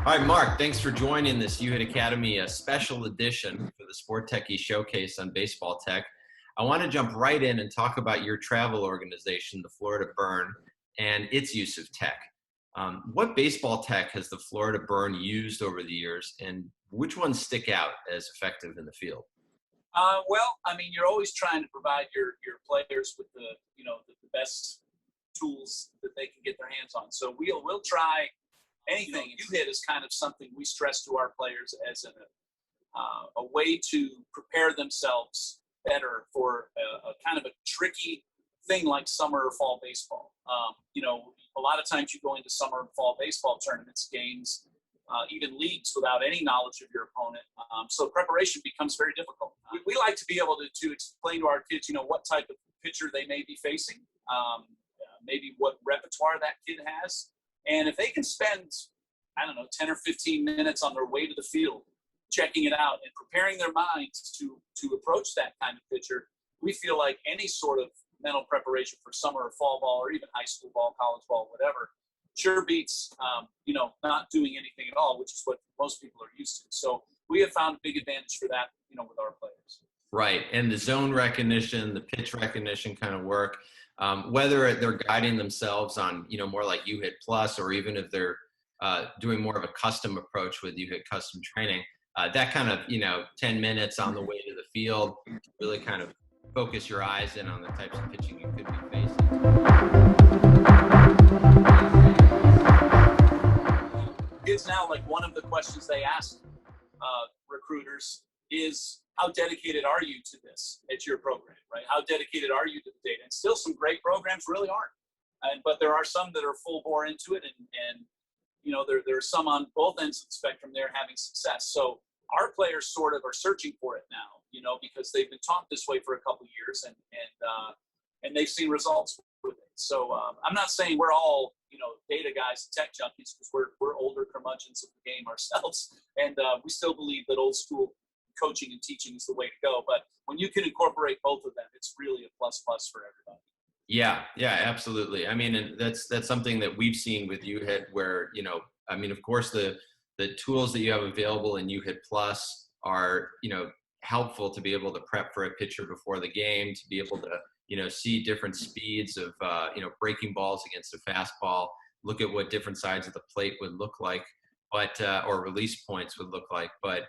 All right, Mark, thanks for joining this uHIT Academy special edition for the Sport Techie Showcase on Baseball Tech. I want to jump right in and talk about your travel organization, the Florida Burn, and its use of tech. What baseball tech has the Florida Burn used over the years, and which ones stick out as effective in the field? You're always trying to provide your players with the best tools that they can get their hands on. So we'll try anything. uHIT is kind of something we stress to our players as a way to prepare themselves better for a kind of a tricky thing like summer or fall baseball. A lot of times you go into summer and fall baseball tournaments, games, even leagues without any knowledge of your opponent. So preparation becomes very difficult. We like to be able to explain to our kids, what type of pitcher they may be facing, maybe what repertoire that kid has. And if they can spend, 10 or 15 minutes on their way to the field, checking it out and preparing their minds to approach that kind of pitcher, we feel like any sort of mental preparation for summer or fall ball or even high school ball, college ball, whatever, sure beats, not doing anything at all, which is what most people are used to. So we have found a big advantage for that, with our players. Right. And the zone recognition, the pitch recognition kind of work, whether they're guiding themselves on, more like uHIT Plus, or even if they're doing more of a custom approach with uHIT custom training, that kind of, 10 minutes on the way to the field to really kind of focus your eyes in on the types of pitching you could be facing. Kids now, like one of the questions they ask recruiters is, how dedicated are you to this at your program, right? How dedicated are you to the data? And still some great programs really aren't. But there are some that are full bore into it. And there are some on both ends of the spectrum there having success. So our players sort of are searching for it now, because they've been taught this way for a couple of years and they've seen results with it. So I'm not saying we're all, data guys and tech junkies, because we're older curmudgeons of the game ourselves. And we still believe that old school coaching and teaching is the way to go. But when you can incorporate both of them, it's really a plus for everybody. Yeah, absolutely. And that's something that we've seen with uHIT where, of course, the tools that you have available in uHIT Plus are, helpful to be able to prep for a pitcher before the game, to be able to, see different speeds of, breaking balls against a fastball, look at what different sides of the plate would look like, but, or release points would look like. But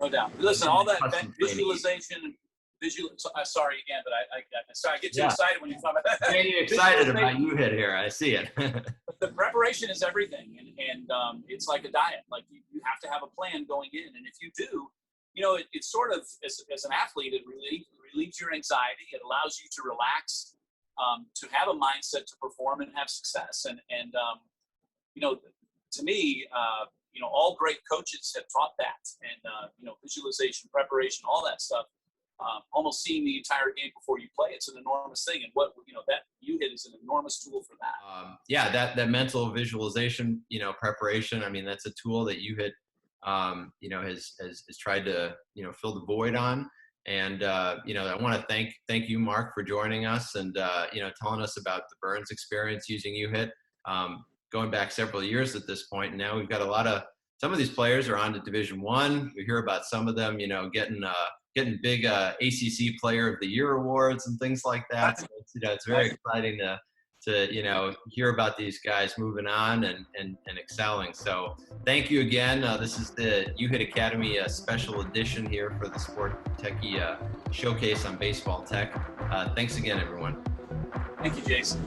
no doubt. Listen, all that visualization, sorry again, but I get too excited when you talk about that. I'm getting excited about uHIT here. I see it. But the preparation is everything, and it's like a diet. Like you have to have a plan going in, and if you do, it's sort of as an athlete, it relieves your anxiety. It allows you to relax, to have a mindset to perform and have success. And to me, all great coaches have taught that, and visualization, preparation, all that stuff. Almost seeing the entire game before you play, it's an enormous thing, and that uHIT is an enormous tool for that. That mental visualization, preparation. That's a tool that uHIT, has tried to fill the void on. And I want to thank you, Mark, for joining us and telling us about the Burns experience using uHIT. Going back several years at this point, and now we've got some of these players are on to Division I. We hear about some of them, getting big ACC Player of the Year awards and things like that. So it's very exciting to hear about these guys moving on and excelling. So thank you again. This is the uHIT Academy special edition here for the Sport Techie Showcase on Baseball Tech. Thanks again, everyone. Thank you, Jason.